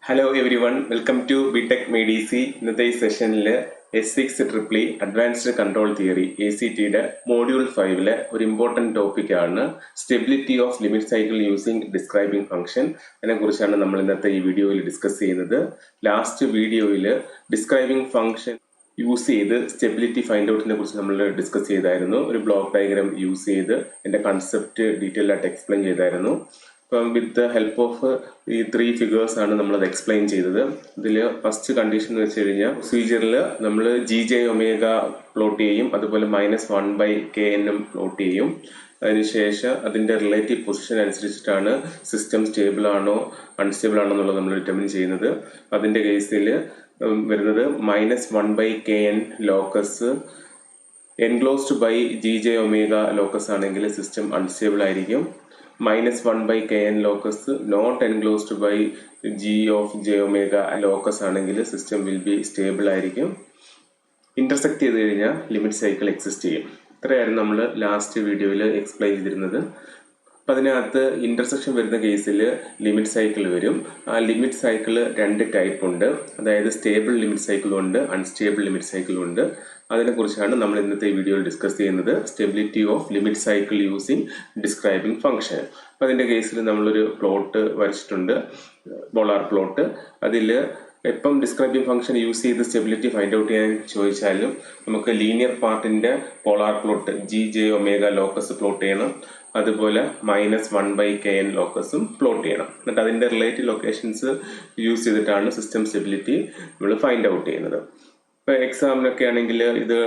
Hello everyone, welcome to BTech MEDC. ഇന്നത്തെ ഈ സെഷനിൽ S6 EEE Advanced Control Theory ACTയുടെ മോഡ്യൂൾ 5 ഒരു ഇമ്പോർട്ടൻറ്റ് ടോപ്പിക്കാണ് stability of limit cycle using describing function. അതിനെക്കുറിച്ചാണ് നമ്മൾ ഇന്നത്തെ ഈ വീഡിയോയിൽ ഡിസ്കസ് ചെയ്യുന്നത്. ലാസ്റ്റ് വീഡിയോയിൽ ഡിസ്ക്രൈബിംഗ് ഫംഗ്ഷൻ യൂസ് ചെയ്ത് സ്റ്റെബിലിറ്റി ഫൈൻഡ് ഔട്ടിനെ കുറിച്ച് നമ്മൾ ഡിസ്കസ് ചെയ്തായിരുന്നു. ഒരു ബ്ലോക്ക് ഡയഗ്രാം യൂസ് ചെയ്ത് എൻ്റെ കൺസെപ്റ്റ് ഡീറ്റെയിൽ ആയിട്ട് എക്സ്പ്ലെയിൻ ചെയ്തായിരുന്നു. അപ്പം വിത്ത് ദ ഹെൽപ്പ് ഓഫ് ഈ 3 ഫിഗേഴ്സ് ആണ് നമ്മളത് എക്സ്പ്ലെയിൻ ചെയ്തത്. ഇതിൽ ഫസ്റ്റ് കണ്ടീഷൻ എന്ന് വെച്ച് കഴിഞ്ഞാൽ പ്രൊസീജിയറിൽ നമ്മൾ GJ ഒമേഗ പ്ലോട്ട് ചെയ്യും, അതുപോലെ -1/kn പ്ലോട്ട് ചെയ്യും. അതിനുശേഷം അതിൻ്റെ റിലേറ്റീവ് പൊസിഷൻ അനുസരിച്ചിട്ടാണ് സിസ്റ്റം സ്റ്റേബിൾ ആണോ അൺസ്റ്റേബിൾ ആണോ എന്നുള്ളത് നമ്മൾ ഡിറ്റർമിൻ ചെയ്യുന്നത്. അതിൻ്റെ കേസിൽ വരുന്നത് -1/kn locus enclosed by GJ omega locus ആണെങ്കിൽ സിസ്റ്റം അൺസ്റ്റേബിൾ ആയിരിക്കും. -1/kn locus not enclosed by G of J omega locus ആണെങ്കിൽ സിസ്റ്റം വിൽ ബി സ്റ്റേബിൾ ആയിരിക്കും. ഇന്റർസെക്ട് ചെയ്ത് കഴിഞ്ഞാൽ ലിമിറ്റ് സൈക്കിൾ എക്സിസ്റ്റ് ചെയ്യും. ഇത്രയായിരുന്നു നമ്മൾ ലാസ്റ്റ് വീഡിയോയിൽ എക്സ്പ്ലെയിൻ ചെയ്തിരുന്നത്. അപ്പം അതിനകത്ത് ഇന്റർസെക്ഷൻ വരുന്ന കേസിൽ ലിമിറ്റ് സൈക്കിൾ വരും. ആ ലിമിറ്റ് സൈക്കിൾ 2 ടൈപ്പ് ഉണ്ട്. അതായത് സ്റ്റേബിൾ ലിമിറ്റ് സൈക്കിളും ഉണ്ട്, അൺസ്റ്റേബിൾ ലിമിറ്റ് സൈക്കിളും ഉണ്ട്. അതിനെക്കുറിച്ചാണ് നമ്മൾ ഇന്നത്തെ വീഡിയോയിൽ ഡിസ്കസ് ചെയ്യുന്നത്. Stability of limit cycle using describing function. അപ്പം അതിൻ്റെ കേസിൽ നമ്മളൊരു പ്ലോട്ട് വരച്ചിട്ടുണ്ട്, പോളാർ പ്ലോട്ട്. അതിൽ എപ്പം ഡിസ്ക്രൈബിംഗ് ഫംഗ്ഷൻ യൂസ് ചെയ്ത് സ്റ്റെബിലിറ്റി ഫൈൻഡ് ഔട്ട് ചെയ്യാൻ ചോദിച്ചാലും നമുക്ക് ലീനിയർ പാർട്ടിൻ്റെ polar plot GJ omega locus plot ചെയ്യണം, അതുപോലെ -1/kn ലോക്കസും പ്ലോട്ട് ചെയ്യണം. എന്നിട്ട് അതിൻ്റെ റിലേറ്റീവ് ലൊക്കേഷൻസ് യൂസ് ചെയ്തിട്ടാണ് സിസ്റ്റം സ്റ്റെബിലിറ്റി നമ്മൾ ഫൈൻഡ് ഔട്ട് ചെയ്യുന്നത്. ഇപ്പോൾ എക്സാമിനൊക്കെ ആണെങ്കിൽ ഇത്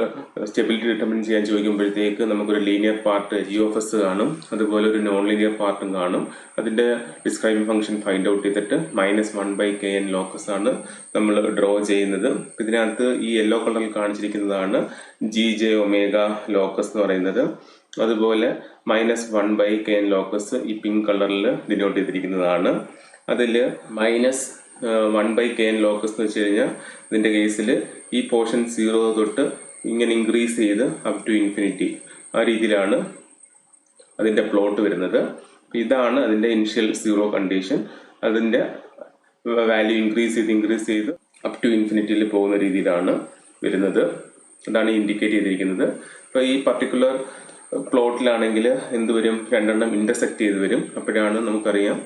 സ്റ്റെബിലിറ്റി ഡിറ്റർമിൻ ചെയ്യാൻ ചോദിക്കുമ്പോഴത്തേക്ക് നമുക്കൊരു ലീനിയർ പാർട്ട് G(s) കാണും, അതുപോലെ ഒരു നോൺ ലീനിയർ പാർട്ടും കാണും. അതിൻ്റെ ഡിസ്ക്രൈബിംഗ് ഫംഗ്ഷൻ ഫൈൻഡ് ഔട്ട് ചെയ്തിട്ട് -1/kn ലോക്കസ് ആണ് നമ്മൾ ഡ്രോ ചെയ്യുന്നത്. ഇതിനകത്ത് ഈ യെല്ലോ കളറിൽ കാണിച്ചിരിക്കുന്നതാണ് GJ ഒമേഗ ലോക്കസ് എന്ന് പറയുന്നത്. അതുപോലെ -1/kn ലോക്കസ് ഈ പിങ്ക് കളറിൽ ഡിനോട്ട് ചെയ്തിരിക്കുന്നതാണ്. അതിൽ -1/kn ലോക്കസ് എന്ന് വെച്ച് കഴിഞ്ഞാൽ ഇതിൻ്റെ കേസിൽ ഈ പോർഷൻ 0 തൊട്ട് ഇങ്ങനെ ഇൻക്രീസ് ചെയ്ത് അപ് ടു ഇൻഫിനിറ്റി ആ രീതിയിലാണ് അതിൻ്റെ പ്ലോട്ട് വരുന്നത്. ഇതാണ് അതിൻ്റെ ഇനിഷ്യൽ 0 കണ്ടീഷൻ. അതിൻ്റെ വാല്യൂ ഇൻക്രീസ് ചെയ്ത് അപ് ടു ഇൻഫിനിറ്റിയിൽ പോകുന്ന രീതിയിലാണ് വരുന്നത്. അതാണ് ഇൻഡിക്കേറ്റ് ചെയ്തിരിക്കുന്നത്. അപ്പോൾ ഈ പർട്ടിക്കുലർ പ്ലോട്ടിലാണെങ്കിൽ എന്ത് വരും, 2 എണ്ണം ഇന്റർസെക്ട് ചെയ്ത് വരും. അപ്പോഴാണ് നമുക്കറിയാം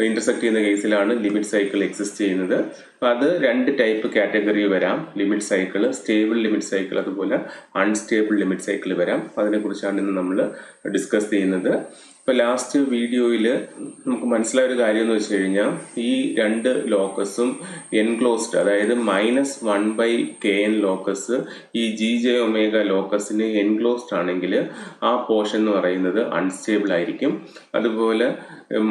ഇന്റർസെക്ട് ചെയ്യുന്ന കേസിലാണ് ലിമിറ്റ് സൈക്കിൾ എക്സിസ്റ്റ് ചെയ്യുന്നത്. അപ്പോൾ അത് 2 ടൈപ്പ് കാറ്റഗറി വരാം. Limit cycle, stable limit cycle, അതുപോലെ അൺസ്റ്റേബിൾ ലിമിറ്റ് സൈക്കിൾ വരാം. അതിനെക്കുറിച്ചാണ് ഇന്ന് നമ്മൾ ഡിസ്കസ് ചെയ്യുന്നത്. ഇപ്പോൾ ലാസ്റ്റ് വീഡിയോയിൽ നമുക്ക് മനസ്സിലായ ഒരു കാര്യം എന്ന് വെച്ച് കഴിഞ്ഞാൽ ഈ 2 ലോക്കസും എൻക്ലോസ്ഡ്, അതായത് -1/kn ലോക്കസ് ഈ GJ ഒമേഗ ലോക്കസിന് എൻക്ലോസ്ഡ് ആണെങ്കിൽ ആ പോർഷൻ എന്ന് പറയുന്നത് അൺസ്റ്റേബിൾ ആയിരിക്കും. അതുപോലെ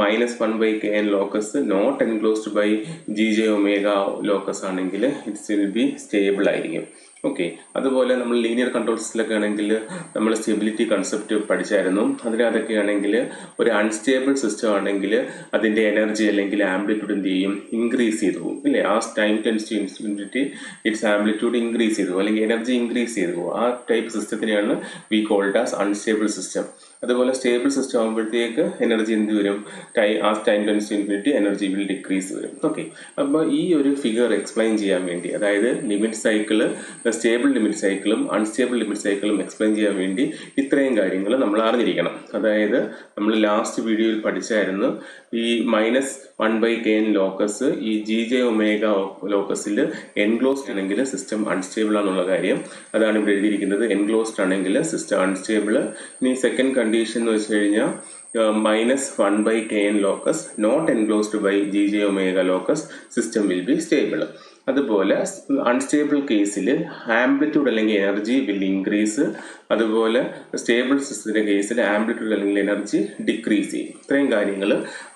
-1/kn locus not enclosed by GJ omega locus ആണെങ്കിൽ ഇറ്റ്സ് വിൽ ബി സ്റ്റേബിൾ ആയിരിക്കും. ഓക്കെ, അതുപോലെ നമ്മൾ ലീനിയർ കൺട്രോൾസിലൊക്കെ ആണെങ്കിൽ നമ്മൾ സ്റ്റെബിലിറ്റി കൺസെപ്റ്റ് പഠിച്ചായിരുന്നു. അതിനകത്തൊക്കെ ആണെങ്കിൽ ഒരു അൺസ്റ്റേബിൾ സിസ്റ്റം ആണെങ്കിൽ അതിൻ്റെ എനർജി അല്ലെങ്കിൽ ആംപ്ലിറ്റ്യൂഡ് എന്ത് ചെയ്യും, ഇൻക്രീസ് ചെയ്തു പോകും, ഇല്ലേ? ആ time tends to infinity its amplitude increase ചെയ്തു പോകും, അല്ലെങ്കിൽ എനർജി ഇൻക്രീസ് ചെയ്തു പോകും. ആ ടൈപ്പ് സിസ്റ്റത്തിനെയാണ് we called as unstable system. അതുപോലെ സ്റ്റേബിൾ സിസ്റ്റം ആകുമ്പോഴത്തേക്ക് എനർജി എന്ത് വരും, ആ time tends to infinity energy will decrease വരും. ഓക്കെ, അപ്പോൾ ഈ ഒരു ഫിഗർ എക്സ്പ്ലെയിൻ ചെയ്യാൻ വേണ്ടി, അതായത് ലിമിറ്റ് സൈക്കിള്, സ്റ്റേബിൾ ലിമിറ്റ് സൈക്കിളും അൺസ്റ്റേബിൾ ലിമിറ്റ് സൈക്കിളും എക്സ്പ്ലെയിൻ ചെയ്യാൻ വേണ്ടി ഇത്രയും കാര്യങ്ങൾ നമ്മൾ അറിഞ്ഞിരിക്കണം. അതായത് നമ്മൾ ലാസ്റ്റ് വീഡിയോയിൽ പഠിച്ചായിരുന്നു ഈ -1/kn ലോക്കസ് ഈ GJ ഒമേഗ ലോക്കസിൽ എൻക്ലോസ്ഡ് ആണെങ്കിൽ സിസ്റ്റം അൺസ്റ്റേബിൾ ആണെന്നുള്ള കാര്യം. അതാണ് ഇവിടെ എഴുതിയിരിക്കുന്നത്. എൻക്ലോസ്ഡ് ആണെങ്കിൽ സിസ്റ്റം അൺസ്റ്റേബിൾ. ഇനി സെക്കൻഡ് കണ്ടീഷൻ എന്ന് വെച്ച് കഴിഞ്ഞാൽ -1/kn locus not enclosed by GJ omega locus system will be stable. അതുപോലെ അൺസ്റ്റേബിൾ കേസിൽ ആംപ്ലിറ്റ്യൂഡ് അല്ലെങ്കിൽ എനർജി വിൽ ഇൻക്രീസ്. അതുപോലെ സ്റ്റേബിൾ സിസ്റ്റത്തിൻ്റെ കേസിൽ ആംപ്ലിറ്റ്യൂഡ് അല്ലെങ്കിൽ എനർജി ഡിക്രീസ് ചെയ്യും. ഇത്രയും കാര്യങ്ങൾ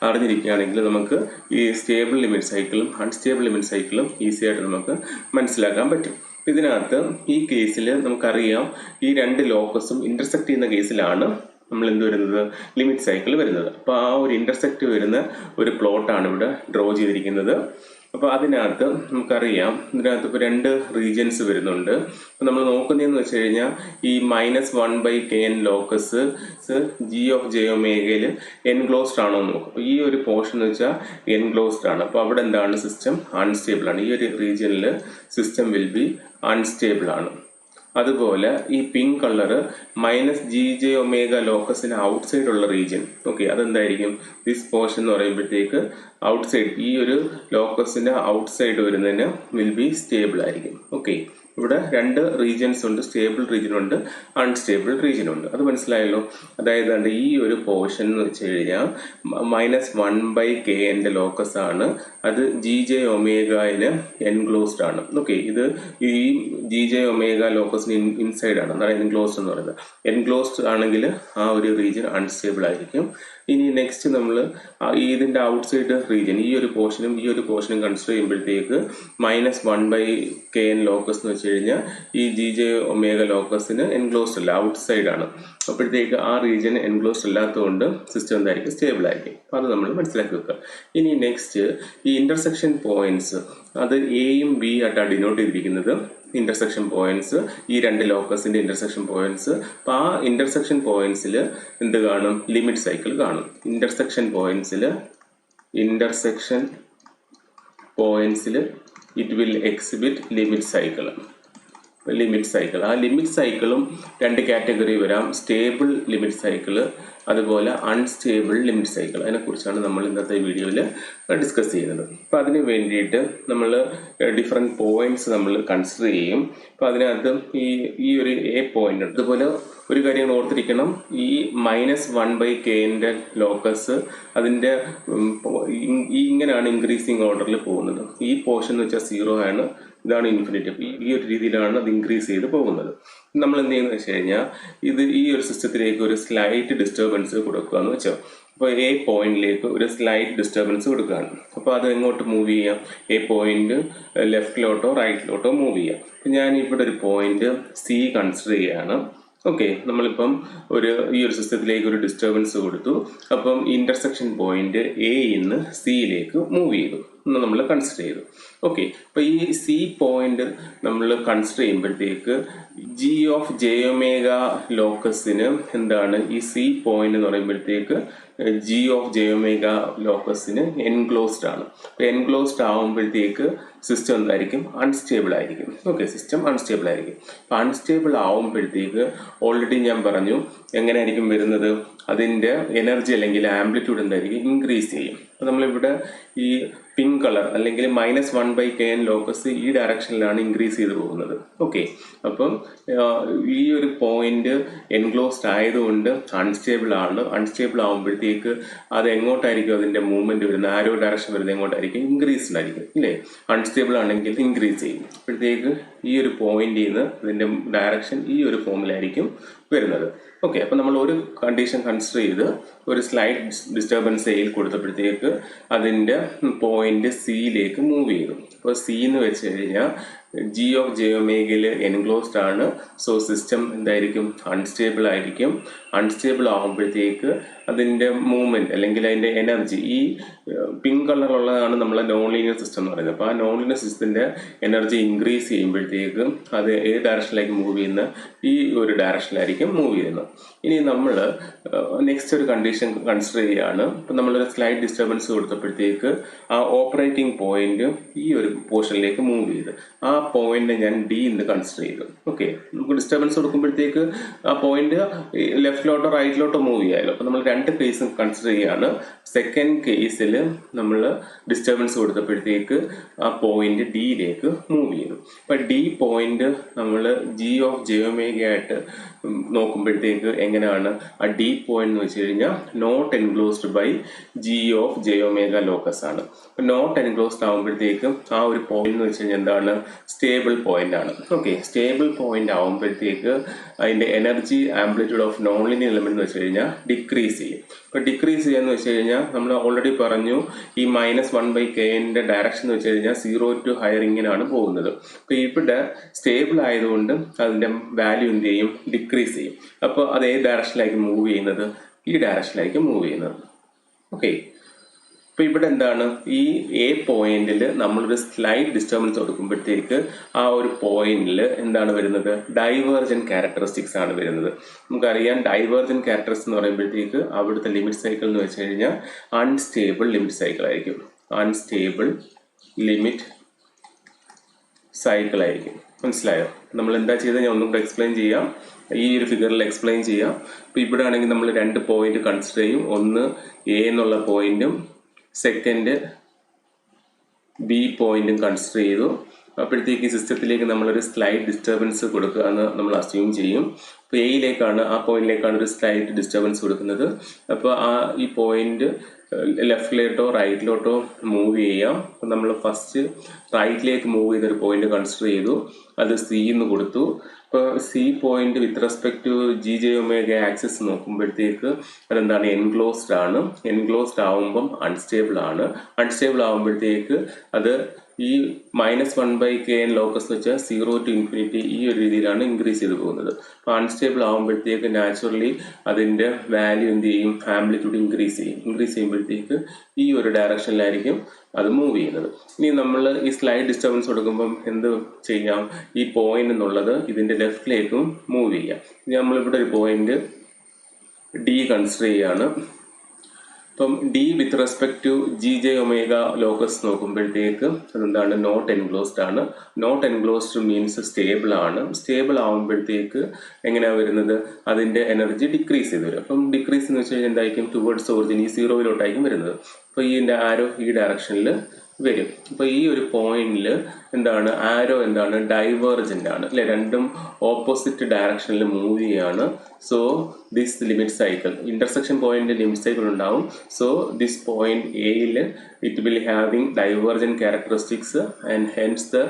അറിഞ്ഞിരിക്കുകയാണെങ്കിൽ നമുക്ക് ഈ സ്റ്റേബിൾ ലിമിറ്റ് സൈക്കിളും അൺസ്റ്റേബിൾ ലിമിറ്റ് സൈക്കിളും ഈസി ആയിട്ട് നമുക്ക് മനസ്സിലാക്കാൻ പറ്റും. ഇതിനകത്ത് ഈ കേസിൽ നമുക്കറിയാം ഈ 2 ലോക്കസും ഇന്റർസെക്ട് ചെയ്യുന്ന കേസിലാണ് നമ്മൾ എന്ത് വരുന്നത്, ലിമിറ്റ് സൈക്കിൾ വരുന്നത്. അപ്പോൾ ആ ഒരു ഇന്റർസെക്ട് വരുന്ന ഒരു പ്ലോട്ടാണ് ഇവിടെ ഡ്രോ ചെയ്തിരിക്കുന്നത്. അപ്പോൾ അതിനകത്ത് നമുക്കറിയാം ഇതിനകത്ത് ഇപ്പോൾ 2 റീജിയൻസ് വരുന്നുണ്ട്. അപ്പോൾ നമ്മൾ നോക്കുന്നതെന്ന് വെച്ച് കഴിഞ്ഞാൽ ഈ -1/kn ലോക്കസ് G(j)യിൽ എൻക്ലോസ്ഡ് ആണോ എന്ന് നോക്കും. അപ്പോൾ ഈ ഒരു പോർഷൻ എന്ന് വെച്ചാൽ എൻക്ലോസ്ഡ് ആണ്. അപ്പോൾ അവിടെ എന്താണ് സിസ്റ്റം അൺസ്റ്റേബിൾ ആണ്. ഈ ഒരു റീജിയനിൽ സിസ്റ്റം വിൽ ബി അൺസ്റ്റേബിൾ ആണ്. അതുപോലെ ഈ പിങ്ക് കളർ -G(j) ലോക്കസിന് ഔട്ട്സൈഡ് ഉള്ള റീജിയൻ. ഓക്കെ, അതെന്തായിരിക്കും? ദിസ് പോർഷൻ എന്ന് പറയുമ്പോഴത്തേക്ക് ഔട്ട്സൈഡ്, ഈ ഒരു ലോക്കസിന്റെ ഔട്ട്സൈഡ് വരുന്നതിന് വിൽ ബി സ്റ്റേബിൾ ആയിരിക്കും. ഓക്കെ, ഇവിടെ 2 റീജിയൻസ് ഉണ്ട്, സ്റ്റേബിൾ റീജിയൻ ഉണ്ട്, അൺസ്റ്റേബിൾ റീജിയൻ ഉണ്ട്. അത് മനസ്സിലായല്ലോ. അതായത് ഈ ഒരു പോർഷൻ എന്ന് വെച്ച് കഴിഞ്ഞാൽ -1/kn ലോക്കസ് ആണ്. അത് G(j)ന് എൻക്ലോസ്ഡ് ആണ്. ഓക്കെ, ഇത് ഈ G(j) ലോക്കസിന് ഇൻസൈഡ് ആണ്, അതാണ് എൻക്ലോസ്ഡ് എന്ന് പറയുന്നത്. എൻക്ലോസ്ഡ് ആണെങ്കിൽ ആ ഒരു റീജിയൻ അൺസ്റ്റേബിൾ ആയിരിക്കും. ഇനി നെക്സ്റ്റ് നമ്മൾ ഇതിന്റെ ഔട്ട്സൈഡ് റീജിയൻ, ഈ ഒരു പോർഷനും കൺസിഡർ ചെയ്യുമ്പോഴത്തേക്ക് -1/kn ലോക്കസ് എന്ന് വെച്ച് കഴിഞ്ഞാൽ ഈ G(j) ലോക്കസിന് എൻക്ലോസ്ഡ് അല്ല, ഔട്ട്സൈഡ് ആണ്. അപ്പോഴത്തേക്ക് ആ റീജിയൻ എൻക്ലോസ്ഡ് അല്ലാത്തതുകൊണ്ട് സിസ്റ്റം എന്തായിരിക്കും? സ്റ്റേബിൾ ആയിരിക്കും. അത് നമ്മൾ മനസ്സിലാക്കി വെക്കുക. ഇനി നെക്സ്റ്റ് ഈ ഇന്റർസെക്ഷൻ പോയിന്റ്സ്, അത് എയും ബി ആയിട്ടാണ് ഡിനോട്ട് ചെയ്തിരിക്കുന്നത്. ഇന്റർസെക്ഷൻ പോയിന്റ്സ്, ഈ 2 ലോക്കസിന്റെ ഇന്റർസെക്ഷൻ പോയിന്റ്സ്. അപ്പോൾ ആ ഇന്റർസെക്ഷൻ പോയിന്റ്സിൽ എന്ത് കാണും? ലിമിറ്റ് സൈക്കിൾ കാണും. ഇന്റർസെക്ഷൻ പോയിന്റ്സിൽ it will exhibit limit cycle. ആ ലിമിറ്റ് സൈക്കിളും 2 കാറ്റഗറി വരാം. സ്റ്റേബിൾ ലിമിറ്റ് സൈക്കിള്, അതുപോലെ അൺസ്റ്റേബിൾ ലിമിറ്റ് സൈക്കിൾ. അതിനെക്കുറിച്ചാണ് നമ്മൾ ഇന്നത്തെ വീഡിയോയിൽ ഡിസ്കസ് ചെയ്യുന്നത്. അപ്പോൾ അതിന് വേണ്ടിയിട്ട് നമ്മൾ ഡിഫറെൻറ്റ് പോയിന്റ്സ് നമ്മൾ കൺസിഡർ ചെയ്യും. അപ്പോൾ അതിനകത്ത് ഈ ഒരു എ പോയിന്റ് ഉണ്ട്. അതുപോലെ ഒരു കാര്യം ഓർത്തിരിക്കണം, ഈ -1/kന്റെ ലോക്കസ് അതിൻ്റെ ഇങ്ങനെയാണ് ഇൻക്രീസിങ് ഓർഡറിൽ പോകുന്നത്. ഈ പോർഷൻ എന്ന് വെച്ചാൽ 0 ആണ്, ഇതാണ് ഇൻഫിനിറ്റി. ഈ ഒരു രീതിയിലാണ് അത് ഇൻക്രീസ് ചെയ്ത് പോകുന്നത്. നമ്മൾ എന്ത് ചെയ്യുന്നത് വെച്ച് കഴിഞ്ഞാൽ ഈ ഒരു സിസ്റ്റത്തിലേക്ക് ഒരു സ്ലൈറ്റ് ഡിസ്റ്റർബൻസ് കൊടുക്കുക എന്ന് വെച്ചാൽ, അപ്പോൾ എ പോയിന്റിലേക്ക് ഒരു സ്ലൈറ്റ് ഡിസ്റ്റർബൻസ് കൊടുക്കുകയാണ്. അപ്പോൾ അത് എങ്ങോട്ട് മൂവ് ചെയ്യാം? എ പോയിന്റ് ലെഫ്റ്റിലോട്ടോ റൈറ്റിലോട്ടോ മൂവ് ചെയ്യാം. ഞാൻ ഇവിടെ ഒരു പോയിന്റ് സി കൺസിഡർ ചെയ്യുകയാണ്. ഓക്കെ, നമ്മളിപ്പം ഈ ഒരു സിസ്റ്റത്തിലേക്ക് ഒരു ഡിസ്റ്റർബൻസ് കൊടുത്തു. അപ്പം ഇന്റർസെക്ഷൻ പോയിന്റ് എയിന്ന് സിയിലേക്ക് മൂവ് ചെയ്തു എന്ന് നമ്മൾ കൺസിഡർ ചെയ്തു. ഓക്കെ, അപ്പോൾ ഈ സി പോയിന്റ് നമ്മൾ കൺസിഡർ ചെയ്യുമ്പോഴത്തേക്ക് G(j) ലോക്കസിന് എന്താണ്? ഈ സി പോയിന്റ് എന്ന് പറയുമ്പോഴത്തേക്ക് G(j) ലോക്കസിന് എൻക്ലോസ്ഡ് ആണ്. അപ്പോൾ എൻക്ലോസ്ഡ് ആവുമ്പോഴത്തേക്ക് സിസ്റ്റം എന്തായിരിക്കും? അൺസ്റ്റേബിൾ ആയിരിക്കും. ഓക്കെ, സിസ്റ്റം അൺസ്റ്റേബിൾ ആയിരിക്കും. അപ്പം അൺസ്റ്റേബിൾ ആവുമ്പോഴത്തേക്ക് ഓൾറെഡി ഞാൻ പറഞ്ഞു എങ്ങനെയായിരിക്കും വരുന്നത്? അതിൻ്റെ എനർജി അല്ലെങ്കിൽ ആംപ്ലിറ്റ്യൂഡ് എന്തായിരിക്കും? ഇൻക്രീസ് ചെയ്യും. അപ്പോൾ നമ്മളിവിടെ ഈ പിങ്ക് കളർ അല്ലെങ്കിൽ -1/kn ലോക്കസ് ഈ ഡയറക്ഷനിലാണ് ഇൻക്രീസ് ചെയ്ത് പോകുന്നത്. ഓക്കെ, അപ്പം ഈ ഒരു പോയിന്റ് എൻക്ലോസ്ഡ് ആയതുകൊണ്ട് അൺസ്റ്റേബിൾ ആണ്. അൺസ്റ്റേബിൾ ആകുമ്പോഴത്തേക്ക് അത് എങ്ങോട്ടായിരിക്കും അതിന്റെ മൂവ്മെന്റ് വരുന്നത്? ആരോ ഡയറക്ഷൻ വരുന്നത് എങ്ങോട്ടായിരിക്കും? ഇൻക്രീസ്ഡ് ആയിരിക്കും, ഇല്ലേ? അൺസ്റ്റേബിൾ ആണെങ്കിൽ ഇൻക്രീസ് ചെയ്യും. അപ്പോഴത്തേക്ക് ഈ ഒരു പോയിന്റിൽ നിന്ന് ഇതിന്റെ ഡയറക്ഷൻ ഈ ഒരു ഫോമിലായിരിക്കും വരുന്നത്. ഓക്കെ, അപ്പം നമ്മൾ ഒരു കണ്ടീഷൻ കൺസിഡർ ചെയ്ത് ഒരു സ്ലൈറ്റ് ഡിസ്റ്റർബൻസ് എയിൽ കൊടുത്തപ്പോഴത്തേക്ക് അതിൻ്റെ പോയിന്റ് സിയിലേക്ക് മൂവ് ചെയ്തു. അപ്പോൾ സി എന്ന് വെച്ച് കഴിഞ്ഞാൽ G(j) എൻക്ലോസ്ഡ് ആണ്. സോ സിസ്റ്റം എന്തായിരിക്കും? അൺസ്റ്റേബിൾ ആയിരിക്കും. അൺസ്റ്റേബിൾ ആകുമ്പോഴത്തേക്ക് അതിൻ്റെ മൂവ്മെന്റ് അല്ലെങ്കിൽ അതിൻ്റെ എനർജി, ഈ പിങ്ക് കളറുള്ളതാണ് നമ്മളെ നോൺ ലീനിയർ സിസ്റ്റം എന്ന് പറയുന്നത്. അപ്പോൾ ആ നോൺ ലീനിയർ സിസ്റ്റത്തിൻ്റെ എനർജി ഇൻക്രീസ് ചെയ്യുമ്പോഴത്തേക്ക് അത് ഏത് ഡയറക്ഷനിലേക്ക് മൂവ് ചെയ്യുന്ന? ഈ ഒരു ഡയറക്ഷനിലായിരിക്കും മൂവ് ചെയ്യുന്നത്. ഇനി നമ്മൾ നെക്സ്റ്റ് ഒരു കണ്ടീഷൻ കൺസിഡർ ചെയ്യുകയാണ്. ഇപ്പം നമ്മളൊരു സ്ലൈറ്റ് ഡിസ്റ്റർബൻസ് കൊടുത്തപ്പോഴത്തേക്ക് ആ ഓപ്പറേറ്റിംഗ് പോയിന്റ് ഈ ഒരു പോർഷനിലേക്ക് മൂവ് ചെയ്ത് ആ പോയിന്റ് ഞാൻ ഡി എന്ന് കൺസിഡർ ചെയ്തു. ഓക്കെ, നമുക്ക് ഡിസ്റ്റർബൻസ് കൊടുക്കുമ്പോഴത്തേക്ക് ആ പോയിന്റ് ലെഫ്റ്റിലോട്ടോ റൈറ്റിലോട്ടോ മൂവ് ചെയ്യാമല്ലോ. അപ്പോൾ നമ്മൾ 2 കേസും കൺസിഡർ ചെയ്യുകയാണ്. സെക്കൻഡ് കേസിൽ നമ്മൾ ഡിസ്റ്റർബൻസ് കൊടുത്തപ്പോഴത്തേക്ക് ആ പോയിന്റ് ഡിയിലേക്ക് മൂവ് ചെയ്തു. അപ്പം ഡി പോയിന്റ് നമ്മൾ G(j) ആയിട്ട് നോക്കുമ്പോഴത്തേക്ക് എങ്ങനെയാണ്? ആ ഡി പോയിന്റ് എന്ന് വെച്ച് കഴിഞ്ഞാൽ not enclosed by G(j) locus ആണ്. നോട്ട് എൻക്ലോസ്ഡ് ആകുമ്പോഴത്തേക്കും ആ ഒരു പോയിന്റ് എന്ന് വെച്ച് കഴിഞ്ഞാൽ എന്താണ്? സ്റ്റേബിൾ പോയിന്റ് ആണ്. ഓക്കെ, സ്റ്റേബിൾ പോയിന്റ് ആകുമ്പോഴത്തേക്ക് അതിന്റെ energy amplitude of non linear element എന്ന് വെച്ച് കഴിഞ്ഞാൽ ഡിക്രീസ് ചെയ്യും. അപ്പോൾ ഡിക്രീസ് ചെയ്യാന്ന് വെച്ച് കഴിഞ്ഞാൽ നമ്മൾ ഓൾറെഡി പറഞ്ഞു ഈ -1/kന്റെ ഡയറക്ഷൻ എന്ന് വെച്ച് കഴിഞ്ഞാൽ 0 to ഹയർ ഇങ്ങനെയാണ് പോകുന്നത്. അപ്പോൾ ഇവിടെ സ്റ്റേബിൾ ആയതുകൊണ്ട് അതിന്റെ വാല്യൂ എന്ത് ചെയ്യും? ഡിക്രീസ് ചെയ്യും. അപ്പോൾ അത് ഏത് ഡയറക്ഷനിലായിരിക്കും മൂവ് ചെയ്യുന്നത്? ഈ ഡയറക്ഷനിലായിരിക്കും മൂവ് ചെയ്യുന്നത്. ഓക്കെ, അപ്പോൾ ഇവിടെ എന്താണ് ഈ എ പോയിന്റിൽ നമ്മളൊരു സ്ലൈഡ് ഡിസ്റ്റർബൻസ് കൊടുക്കുമ്പോഴത്തേക്ക് ആ ഒരു പോയിന്റിൽ എന്താണ് വരുന്നത്, ഡൈവേർജൻ ക്യാരക്ടറിസ്റ്റിക്സ് ആണ് വരുന്നത്. നമുക്കറിയാം ഡൈവേർജൻ ക്യാരക്ടറിസ്റ്റിക്സ് എന്ന് പറയുമ്പോഴത്തേക്ക് അവിടുത്തെ ലിമിറ്റ് സൈക്കിൾ എന്ന് വെച്ച് കഴിഞ്ഞാൽ അൺസ്റ്റേബിൾ ലിമിറ്റ് സൈക്കിൾ ആയിരിക്കും. അൺസ്റ്റേബിൾ ലിമിറ്റ് സൈക്കിൾ ആയിരിക്കും. മനസ്സിലായോ? നമ്മൾ എന്താ ചെയ്തത് ഞാൻ ഒന്നും കൂടെ എക്സ്പ്ലെയിൻ ചെയ്യാം, ഈ ഒരു ഫിഗറിൽ എക്സ്പ്ലെയിൻ ചെയ്യാം. അപ്പോൾ ഇവിടെ ആണെങ്കിൽ നമ്മൾ 2 പോയിന്റ് കൺസിഡർ ചെയ്യും. ഒന്ന് എ എന്നുള്ള പോയിന്റും സെക്കൻഡ് ബി പോയിന്റും കൺസിഡർ ചെയ്തു. അപ്പോഴത്തേക്ക് സിസ്റ്റത്തിലേക്ക് നമ്മളൊരു സ്ലൈഡ് ഡിസ്റ്റർബൻസ് കൊടുക്കുക എന്ന് നമ്മൾ അസ്യൂം ചെയ്യും. അപ്പോൾ എയിലേക്കാണ്, ആ പോയിന്റിലേക്കാണ് ഒരു സ്ലൈഡ് ഡിസ്റ്റർബൻസ് കൊടുക്കുന്നത്. അപ്പോൾ ഈ പോയിന്റ് ലെഫ്റ്റിലോട്ടോ റൈറ്റിലോട്ടോ മൂവ് ചെയ്യാം. അപ്പം നമ്മൾ ഫസ്റ്റ് റൈറ്റിലേക്ക് മൂവ് ചെയ്തൊരു പോയിന്റ് കൺസിഡർ ചെയ്തു, അത് സി എന്ന് കൊടുത്തു. ഇപ്പോൾ C point with respect to G J omega axis നോക്കുമ്പോഴത്തേക്ക് അതെന്താണ്, എൻക്ലോസ്ഡ് ആണ്. എൻക്ലോസ്ഡ് ആവുമ്പം അൺസ്റ്റേബിൾ ആണ്. അൺസ്റ്റേബിൾ ആവുമ്പോഴത്തേക്ക് അത് ഈ -1/kn ലോക്കസ് വെച്ചാൽ 0 to infinity ഈ ഒരു രീതിയിലാണ് ഇൻക്രീസ് ചെയ്ത് പോകുന്നത്. അപ്പോൾ അൺസ്റ്റേബിൾ ആകുമ്പോഴത്തേക്ക് നാച്ചുറലി അതിൻ്റെ വാല്യൂ എന്ത് ചെയ്യും, ആംപ്ലിറ്റ്യൂഡ് ഇൻക്രീസ് ചെയ്യും. ഇൻക്രീസ് ചെയ്യുമ്പോഴത്തേക്ക് ഈ ഒരു ഡയറക്ഷനിലായിരിക്കും അത് മൂവ് ചെയ്യുന്നത്. ഇനി നമ്മൾ ഈ സ്ലൈഡ് ഡിസ്റ്റർബൻസ് കൊടുക്കുമ്പം എന്ത് ചെയ്യാം, ഈ പോയിന്റ് എന്നുള്ളത് ഇതിൻ്റെ ലെഫ്റ്റിലേക്കും മൂവ് ചെയ്യാം. നമ്മളിവിടെ ഒരു പോയിന്റ് ഡി കൺസിഡർ ചെയ്യാണ്. അപ്പം D with respect to G J omega locus നോക്കുമ്പോഴത്തേക്ക് അതെന്താണ്, നോട്ട് എൻക്ലോസ്ഡ് ആണ്. നോട്ട് എൻക്ലോസ്ഡ് മീൻസ് സ്റ്റേബിൾ ആണ്. സ്റ്റേബിൾ ആകുമ്പോഴത്തേക്ക് എങ്ങനെയാണ് വരുന്നത്, അതിൻ്റെ എനർജി ഡിക്രീസ് ചെയ്ത് വരും. അപ്പം ഡിക്രീസ് എന്ന് വെച്ച് കഴിഞ്ഞാൽ എന്തായിരിക്കും, ടുവേർഡ്സ് ഒറിജിൻ ഈ 0-ലോട്ടായിരിക്കും വരുന്നത്. അപ്പോൾ ഈ ആരോ ഈ ഡയറക്ഷനിൽ വരും. അപ്പോൾ ഈ ഒരു പോയിന്റിൽ എന്താണ്, ആരോ എന്താണ്, ഡൈവേർജൻ്റ് ആണ് അല്ലെ, രണ്ടും ഓപ്പോസിറ്റ് ഡയറക്ഷനിൽ മൂവ് ചെയ്യാണ്. So this limit cycle, intersection point limit cycle ഉണ്ടാവും. സോ ദിസ് പോയിന്റ് എയിൽ it will having divergent characteristics and hence the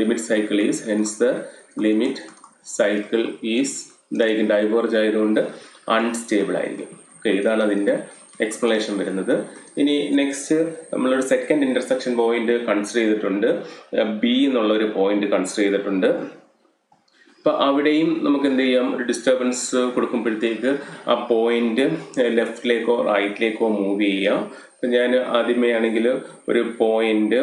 limit cycle is, hence the limit cycle is എന്തായിരിക്കും, ഡൈവേർജ് ആയതുകൊണ്ട് unstable ആയിരിക്കും. Okay, ഇതാണ് അതിൻ്റെ explanation വരുന്നത്. ഇനി next നമ്മളൊരു സെക്കൻഡ് ഇന്റർസെക്ഷൻ പോയിന്റ് കൺസിഡർ ചെയ്തിട്ടുണ്ട്, ബി എന്നുള്ളൊരു പോയിന്റ് കൺസിഡർ ചെയ്തിട്ടുണ്ട്. അപ്പം അവിടെയും നമുക്ക് എന്ത് ചെയ്യാം, ഒരു ഡിസ്റ്റർബൻസ് കൊടുക്കുമ്പോഴത്തേക്ക് ആ പോയിന്റ് ലെഫ്റ്റിലേക്കോ റൈറ്റിലേക്കോ മൂവ് ചെയ്യാം. അപ്പം ഞാൻ ആദ്യമേ ആണെങ്കിൽ ഒരു പോയിന്റ്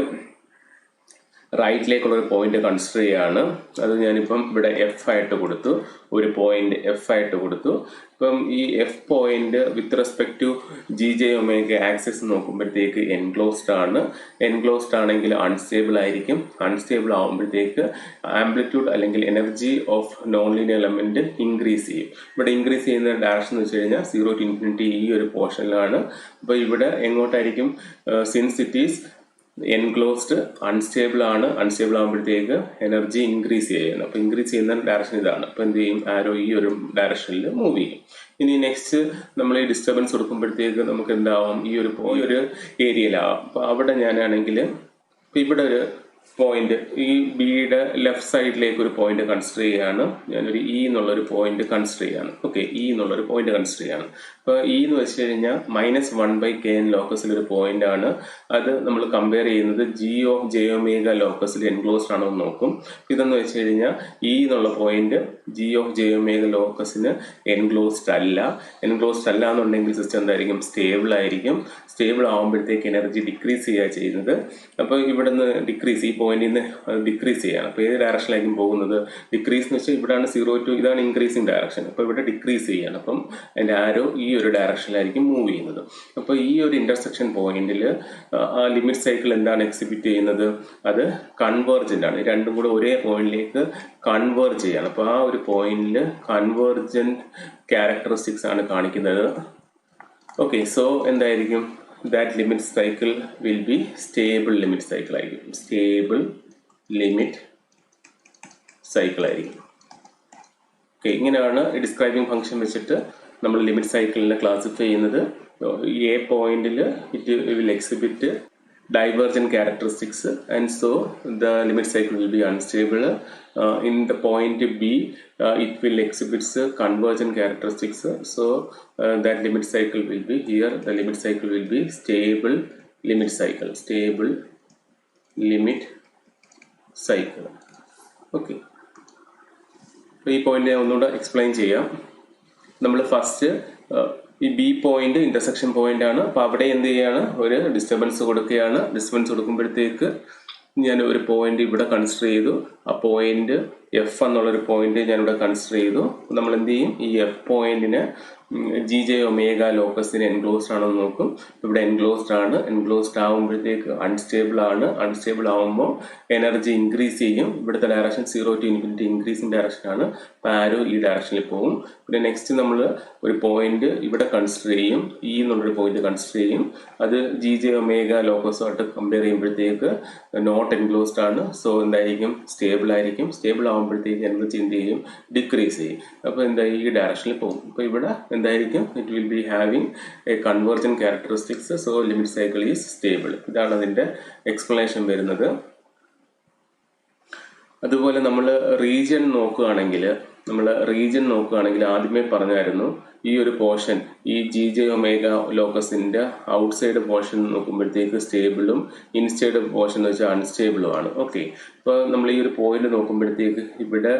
റൈറ്റിലേക്കുള്ള ഒരു പോയിന്റ് കൺസിഡർ ചെയ്യാണ്. അത് ഞാനിപ്പം ഇവിടെ എഫ് ആയിട്ട് കൊടുത്തു, ഒരു പോയിന്റ് എഫ് ആയിട്ട് കൊടുത്തു. ഇപ്പം ഈ F point with respect to G J omega axis നോക്കുമ്പോഴത്തേക്ക് എൻക്ലോസ്ഡ് ആണ്. എൻക്ലോസ്ഡ് ആണെങ്കിൽ അൺസ്റ്റേബിൾ ആയിരിക്കും. അൺസ്റ്റേബിൾ ആകുമ്പോഴത്തേക്ക് ആംപ്ലിറ്റ്യൂഡ് അല്ലെങ്കിൽ energy of non linear element increase ചെയ്യും. ഇവിടെ ഇൻക്രീസ് ചെയ്യുന്ന ഡയറക്ഷൻ എന്ന് വെച്ച് കഴിഞ്ഞാൽ 0 to infinity ഈ ഒരു പോർഷനിലാണ്. അപ്പോൾ ഇവിടെ എങ്ങോട്ടായിരിക്കും, since it is enclosed, unstable ആണ്. അൺസ്റ്റേബിൾ ആകുമ്പോഴത്തേക്ക് എനർജി ഇൻക്രീസ് ചെയ്യണം. അപ്പോൾ ഇൻക്രീസ് ചെയ്യുന്ന ഡയറക്ഷൻ ഇതാണ്. അപ്പോൾ എന്ത് ചെയ്യും, ആരോ ഈ ഒരു ഡയറക്ഷനിൽ മൂവ് ചെയ്യും. ഇനി നെക്സ്റ്റ് നമ്മൾ ഈ ഡിസ്റ്റർബൻസ് കൊടുക്കുമ്പോഴത്തേക്ക് നമുക്ക് എന്താവും, ഈ ഒരു ഏരിയയിലാവും. അപ്പോൾ അവിടെ ഞാനാണെങ്കിൽ ഇപ്പോൾ ഇവിടെ ഒരു പോയിന്റ്, ഈ ബിയുടെ ലെഫ്റ്റ് സൈഡിലേക്ക് ഒരു പോയിന്റ് കൺസിഡർ ചെയ്യാണ്. ഞാനൊരു ഇ എന്നുള്ളൊരു പോയിന്റ് കൺസിഡർ ചെയ്യാണ്. ഓക്കെ, ഇ എന്നുള്ളൊരു പോയിന്റ് കൺസിഡർ ചെയ്യാണ്. അപ്പോൾ ഇ എന്ന് വെച്ച് കഴിഞ്ഞാൽ -1/kn ലോക്കസിലൊരു പോയിന്റ് ആണ്. അത് നമ്മൾ കമ്പയർ ചെയ്യുന്നത് ജി ഓഫ് ജെ ഒമേഗ ലോക്കസിൽ എൻക്ലോസ്ഡ് ആണോ എന്ന് നോക്കും. ഇതെന്ന് വെച്ച് കഴിഞ്ഞാൽ ഇ എന്നുള്ള point G of J omega ലോക്കസിന് എൻക്ലോസ്ഡ് അല്ല. എൻക്ലോസ്ഡ് അല്ല എന്നുണ്ടെങ്കിൽ സിസ്റ്റം എന്തായിരിക്കും, സ്റ്റേബിൾ ആയിരിക്കും. സ്റ്റേബിൾ ആകുമ്പോഴത്തേക്ക് എനർജി ഡിക്രീസ് ചെയ്യുക ചെയ്യുന്നത്. അപ്പോൾ ഇവിടെ നിന്ന് ഡിക്രീസ്, ഈ പോയിന്റിൽ നിന്ന് ഡിക്രീസ് ചെയ്യാണ്. അപ്പോൾ ഏത് ഡയറക്ഷനിലായിരിക്കും പോകുന്നത്, ഡിക്രീസ് എന്ന് വെച്ചാൽ ഇവിടെയാണ് 0 to, ഇതാണ് ഇൻക്രീസിങ് ഡയറക്ഷൻ. അപ്പോൾ ഇവിടെ ഡിക്രീസ് ചെയ്യാണ്. അപ്പം അതിൻ്റെ ആരോ ഈ ഒരു ഡയറക്ഷനിലായിരിക്കും മൂവ് ചെയ്യുന്നത്. അപ്പോൾ ഈ ഒരു ഇന്റർസെക്ഷൻ പോയിന്റിൽ ആ ലിമിറ്റ് സൈക്കിൾ എന്താണ് എക്സിബിറ്റ് ചെയ്യുന്നത്, അത് കൺവേർജൻ്റ് ആണ്. രണ്ടും കൂടെ ഒരേ പോയിന്റിലേക്ക് കൺവേർജ് ചെയ്യാണ്. അപ്പോൾ ആ ഒരു പോയിന്റിൽ കൺവേർജന്റ് ക്യാരക്ടറിസ്റ്റിക്സ് ആണ് കാണിക്കുന്നത്. ഓക്കെ, സോ എന്തായിരിക്കും, that limit cycle will be stable limit cycle ആയിരിക്കും. stable limit cycle ആയിരിക്കും. ഓക്കെ, ഇങ്ങനെയാണ് ഡിസ്ക്രൈബിംഗ് ഫംഗ്ഷൻ വെച്ചിട്ട് നമ്മൾ ലിമിറ്റ് സൈക്കിളിനെ ക്ലാസിഫൈ ചെയ്യുന്നത്. എ പോയിന്റിൽ it will exhibit divergent characteristics, and so the limit cycle will be unstable. In the point B, it will exhibit convergent characteristics. So that limit cycle will be here. The limit cycle will be stable limit cycle. Stable limit cycle. Okay. ഈ point ഞാൻ ഒന്നുകൂടെ explain ചെയ്യാം. നമ്മൾ first ഈ B point intersection point ആണ്. അപ്പോൾ അവിടെ എന്ത് ചെയ്യാണ്, ഒരു ഡിസ്റ്റർബൻസ് കൊടുക്കുകയാണ്. ഡിസ്റ്റർബൻസ് കൊടുക്കുമ്പോഴത്തേക്ക് ഞാൻ ഒരു പോയിന്റ് ഇവിടെ കൺസിഡർ ചെയ്തു. ആ പോയിന്റ് എഫ് എന്നുള്ളൊരു പോയിന്റ് ഞാനിവിടെ കൺസിഡർ ചെയ്തു. നമ്മൾ എന്ത് ചെയ്യും, ഈ എഫ് പോയിന്റിന് GJ ഒമേഗ ലോക്കസിന് എൻക്ലോസ്ഡ് ആണെന്ന് നോക്കും. ഇവിടെ എൻക്ലോസ്ഡ് ആണ്. എൻക്ലോസ്ഡ് ആകുമ്പോഴത്തേക്ക് അൺസ്റ്റേബിൾ ആണ്. അൺസ്റ്റേബിൾ ആകുമ്പോൾ എനർജി ഇൻക്രീസ് ചെയ്യും. ഇവിടുത്തെ direction 0 to infinity increasing direction ആണ്. അപ്പോൾ ആരോ ഈ ഡയറക്ഷനിൽ പോകും. പിന്നെ നെക്സ്റ്റ് നമ്മൾ ഒരു പോയിന്റ് ഇവിടെ കൺസിഡർ ചെയ്യും, ഇ എന്നുള്ളൊരു പോയിന്റ് കൺസിഡർ ചെയ്യും. അത് GJ ഒമേഗ ലോക്കസുമായിട്ട് കമ്പയർ ചെയ്യുമ്പോഴത്തേക്ക് നോട്ട് എൻക്ലോസ്ഡ് ആണ്. സോ എന്തായിരിക്കും, സ്റ്റേബിൾ ആയിരിക്കും. സ്റ്റേബിൾ ആകുമ്പോഴത്തേക്ക് എനർജി എന്ത് ചെയ്യും, ഡിക്രീസ് ചെയ്യും. അപ്പോൾ എന്തായി, ഈ ഡയറക്ഷനിൽ പോകും. അപ്പോൾ ഇവിടെ എന്തായിരിക്കും, it will be having A convergent characteristics. So limit cycle is stable. ഇതാണ് അതിൻ്റെ എക്സ്പ്ലനേഷൻ വരുന്നത്. അതുപോലെ നമ്മൾ റീജിയൻ നോക്കുകയാണെങ്കിൽ ആദ്യമേ പറഞ്ഞായിരുന്നു, ഈ ഒരു പോർഷൻ, ഈ GJ ഒമേഗ ലോക്കസിന്റെ ഔട്ട്സൈഡ് പോർഷൻ നോക്കുമ്പോഴത്തേക്ക് സ്റ്റേബിളും ഇൻസൈഡ് പോർഷൻ എന്ന് വെച്ചാൽ അൺസ്റ്റേബിളും ആണ്. ഓക്കെ, ഇപ്പോൾ നമ്മൾ ഈ ഒരു പോയിന്റ് നോക്കുമ്പോഴത്തേക്ക് ഇവിടെ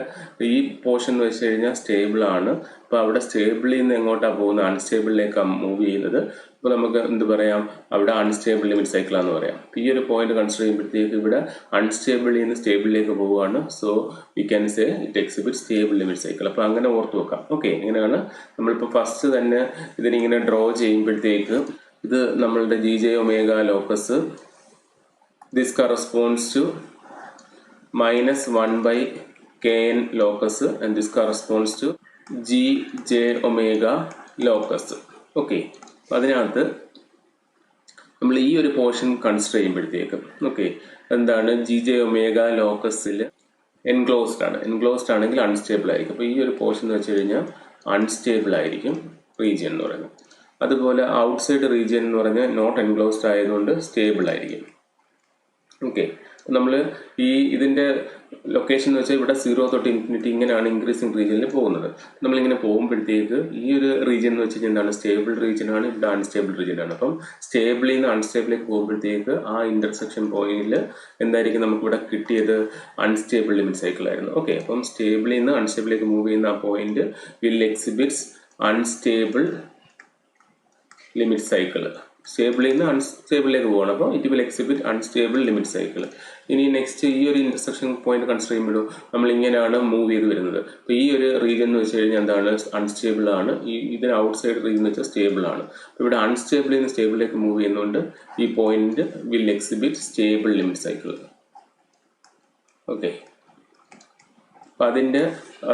ഈ പോർഷൻ എന്ന് വെച്ച് കഴിഞ്ഞാൽ സ്റ്റേബിൾ ആണ്. അപ്പോൾ അവിടെ സ്റ്റേബിളിൽ നിന്ന് എങ്ങോട്ടാണ് പോകുന്നത്, അൺസ്റ്റേബിളിലേക്കാണ് മൂവ് ചെയ്യുന്നത്. അപ്പോൾ നമുക്ക് എന്ത് പറയാം, അവിടെ അൺസ്റ്റേബിൾ ലിമിറ്റ് സൈക്കിളാന്ന് പറയാം. ഈ ഒരു പോയിന്റ് കൺസിഡർ ചെയ്യുമ്പോഴത്തേക്ക് ഇവിടെ അൺസ്റ്റേബിളിൽ നിന്ന് സ്റ്റേബിളിലേക്ക് പോവുകയാണ്. So we can say it exhibit stable limit cycle. അപ്പോൾ അങ്ങനെ ഓർത്ത് വെക്കാം. ഓക്കെ, ഇങ്ങനെയാണ് നമ്മളിപ്പോൾ ഫസ്റ്റ് തന്നെ ഇതിനിങ്ങനെ ഡ്രോ ചെയ്യുമ്പോഴത്തേക്ക് ഇത് നമ്മളുടെ GJ omega locus, this corresponds to -1/kn locus and this corresponds to GJ omega locus. Okay, അതിനകത്ത് നമ്മൾ ഈ ഒരു പോർഷൻ കൺസിഡർ ചെയ്യുമ്പോഴത്തേക്ക് ഓക്കെ, എന്താണ്, GJ ഒമേഗ ലോക്കസിൽ എൻക്ലോസ്ഡ് ആണ്. എൻക്ലോസ്ഡ് ആണെങ്കിൽ അൺസ്റ്റേബിൾ ആയിരിക്കും. അപ്പോൾ ഈ ഒരു പോർഷൻ എന്ന് വെച്ച് കഴിഞ്ഞാൽ അൺസ്റ്റേബിൾ ആയിരിക്കും റീജിയൻ എന്ന് പറയുന്നത്. അതുപോലെ ഔട്ട്സൈഡ് റീജിയൻ എന്ന് പറഞ്ഞാൽ നോട്ട് എൻക്ലോസ്ഡ് ആയതുകൊണ്ട് സ്റ്റേബിൾ ആയിരിക്കും. ഓക്കെ, നമ്മൾ ഇതിൻ്റെ ലൊക്കേഷൻ എന്ന് വെച്ചാൽ ഇവിടെ 0 തൊട്ട് ഇൻഫിനിറ്റി ഇങ്ങനെയാണ് ഇൻക്രീസിങ് റീജിയനിൽ പോകുന്നത്. നമ്മളിങ്ങനെ പോകുമ്പോഴത്തേക്ക് ഈ ഒരു റീജിയൻ എന്ന് വെച്ച് കഴിഞ്ഞാൽ എന്താണ്, സ്റ്റേബിൾ റീജിയൻ ആണ്. ഇവിടെ അൺസ്റ്റേബിൾ റീജിയൻ ആണ്. അപ്പം സ്റ്റേബിളിൽ നിന്ന് അൺസ്റ്റേബിളിലേക്ക് പോകുമ്പോഴത്തേക്ക് ആ ഇന്റർസെക്ഷൻ പോയിന്റിൽ എന്തായിരിക്കും നമുക്കിവിടെ കിട്ടിയത്, അൺസ്റ്റേബിൾ ലിമിറ്റ് സൈക്കിൾ ആയിരുന്നു. ഓക്കെ, അപ്പം സ്റ്റേബിളിൽ നിന്ന് അൺസ്റ്റേബിളിലേക്ക് മൂവ് ചെയ്യുന്ന ആ point will exhibits unstable limit cycle. സ്റ്റേബിളിൽ നിന്ന് അൺസ്റ്റേബിളിലേക്ക് പോകണം. അപ്പോൾ it will exhibit unstable limit cycle. ഇനി നെക്സ്റ്റ് ഈ ഒരു ഇന്റർസെക്ഷൻ പോയിന്റ് കൺസിഡർ ചെയ്യുമ്പോഴും നമ്മൾ ഇങ്ങനെയാണ് മൂവ് ചെയ്ത് വരുന്നത്. അപ്പോൾ ഈ ഒരു റീജിയൻ എന്ന് വെച്ച് കഴിഞ്ഞാൽ എന്താണ്, അൺസ്റ്റേബിൾ ആണ്. ഇതിന് ഔട്ട്സൈഡ് റീജിയൻ എന്ന് വെച്ചാൽ സ്റ്റേബിൾ ആണ്. അപ്പോൾ ഇവിടെ അൺസ്റ്റേബിളിൽ നിന്ന് സ്റ്റേബിളിലേക്ക് മൂവ് ചെയ്യുന്നതുകൊണ്ട് ഈ point will exhibit stable limit cycle. Okay, അപ്പം അതിൻ്റെ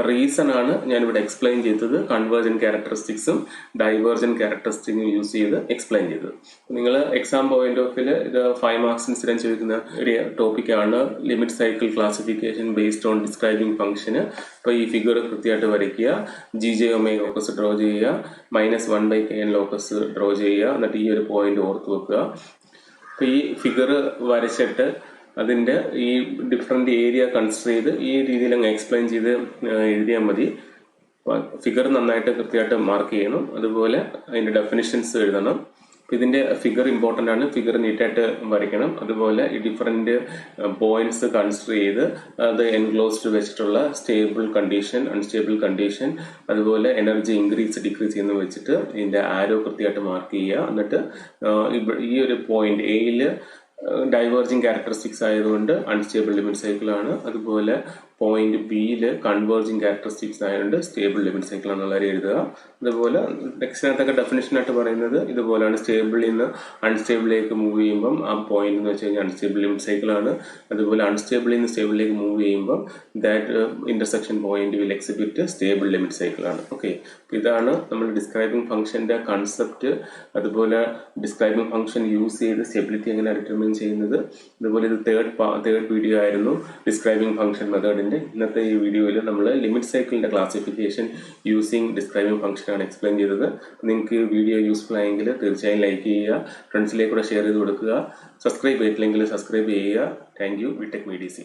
റീസൺ ആണ് ഞാനിവിടെ എക്സ്പ്ലെയിൻ ചെയ്തത്. കൺവേർജൻ ക്യാരക്ടറിസ്റ്റിക്സും ഡൈവേർജൻ ക്യാരക്ടറിസ്റ്റിക്സും യൂസ് ചെയ്ത് എക്സ്പ്ലെയിൻ ചെയ്തത്. നിങ്ങൾ എക്സാം പോയിന്റ് ഓഫ് വ്യൂ ഇത് 5 മാർക്സിന് സ്ഥിരം ചോദിക്കുന്ന ഒരു ടോപ്പിക്കാണ് limit cycle classification based on describing ഫംഗ്ഷന്. അപ്പോൾ ഈ ഫിഗർ കൃത്യമായിട്ട് വരയ്ക്കുക, GJ ഒമേഗ ലോക്കസ് ഡ്രോ ചെയ്യുക, -1/kn ലോക്കസ് ഡ്രോ ചെയ്യുക, എന്നിട്ട് ഈ ഒരു പോയിന്റ് ഓർത്ത് വെക്കുക. അപ്പോൾ ഈ ഫിഗർ വരച്ചിട്ട് അതിൻ്റെ ഈ ഡിഫറെൻ്റ് ഏരിയ കൺസിഡർ ചെയ്ത് ഈ രീതിയിൽ അങ്ങ് എക്സ്പ്ലെയിൻ ചെയ്ത് എഴുതിയാൽ മതി. ഫിഗർ നന്നായിട്ട് കൃത്യമായിട്ട് മാർക്ക് ചെയ്യണം. അതുപോലെ അതിൻ്റെ ഡെഫിനിഷൻസ് എഴുതണം. ഇതിൻ്റെ ഫിഗർ ഇമ്പോർട്ടൻ്റ് ആണ്. ഫിഗർ നീറ്റായിട്ട് വരയ്ക്കണം. അതുപോലെ ഈ ഡിഫറെൻറ്റ് പോയിന്റ്സ് കൺസിഡർ ചെയ്ത് അത് എൻക്ലോസ്ഡ് വെച്ചിട്ടുള്ള സ്റ്റേബിൾ കണ്ടീഷൻ, അൺസ്റ്റേബിൾ കണ്ടീഷൻ, അതുപോലെ എനർജി ഇൻക്രീസ് ഡിക്രീസ് ചെയ്യുന്ന വെച്ചിട്ട് ഇതിൻ്റെ ആരോ കൃത്യമായിട്ട് മാർക്ക് ചെയ്യുക. എന്നിട്ട് ഈ ഒരു പോയിന്റ് എയിൽ ഡൈവേർജിങ് ക്യാരക്ടറിസ്റ്റിക്സ് ആയതുകൊണ്ട് അൺസ്റ്റേബിൾ ലിമിറ്റ് സൈക്കിൾ ആണ്. അതുപോലെ പോയിന്റ് ബിയിൽ കൺവേർജിങ് ക്യാരക്ടറിസ്റ്റിക്സ് ആയതുകൊണ്ട് സ്റ്റേബിൾ ലിമിറ്റ് സൈക്കിൾ ആണെന്നുള്ളത് എഴുതുക. അതുപോലെ ടെക്സ്റ്റിനകത്തൊക്കെ ഡെഫിനേഷനായിട്ട് പറയുന്നത് ഇതുപോലെയാണ്. സ്റ്റേബിളിൽ നിന്ന് അൺസ്റ്റേബിളിലേക്ക് മൂവ് ചെയ്യുമ്പം ആ പോയിന്റ് എന്ന് വെച്ച് കഴിഞ്ഞാൽ അൺസ്റ്റേബിൾ ലിമിറ്റ് സൈക്കിൾ ആണ്. അതുപോലെ അൺസ്റ്റേബിളിൽ നിന്ന് സ്റ്റേബിളിലേക്ക് മൂവ് ചെയ്യുമ്പം that intersection point will exhibit stable limit cycle ആണ്. ഓക്കെ, ഇതാണ് നമ്മൾ ഡിസ്ക്രൈബിംഗ് ഫംഗ്ഷന്റെ കൺസെപ്റ്റ്. അതുപോലെ ഡിസ്ക്രൈബിംഗ് ഫംഗ്ഷൻ യൂസ് ചെയ്ത് സ്റ്റെബിലിറ്റി എങ്ങനെ ഡിറ്റർമിൻ ചെയ്യുന്നത്. അതുപോലെ ഇത് തേർഡ് വീഡിയോ ആയിരുന്നു ഡിസ്ക്രൈബിംഗ് ഫംഗ്ഷൻ മെത്തേഡിന്റെ. ഇന്നത്തെ ഈ വീഡിയോയിൽ നമ്മൾ ലിമിറ്റ് സൈക്കിളിന്റെ ക്ലാസിഫിക്കേഷൻ യൂസിങ് ഡിസ്ക്രൈബിംഗ് ഫംഗ്ഷൻ ആണ് എക്സ്പ്ലെയിൻ ചെയ്തത്. നിങ്ങൾക്ക് വീഡിയോ യൂസ്ഫുൾ ആയെങ്കിൽ തീർച്ചയായും ലൈക്ക് ചെയ്യുക, ഫ്രണ്ട്സിലേക്ക് കൂടെ ഷെയർ ചെയ്ത് കൊടുക്കുക. സബ്സ്ക്രൈബ് ചെയ്തിട്ടില്ലെങ്കിൽ സബ്സ്ക്രൈബ് ചെയ്യുക. Thank you. BTech MEDC.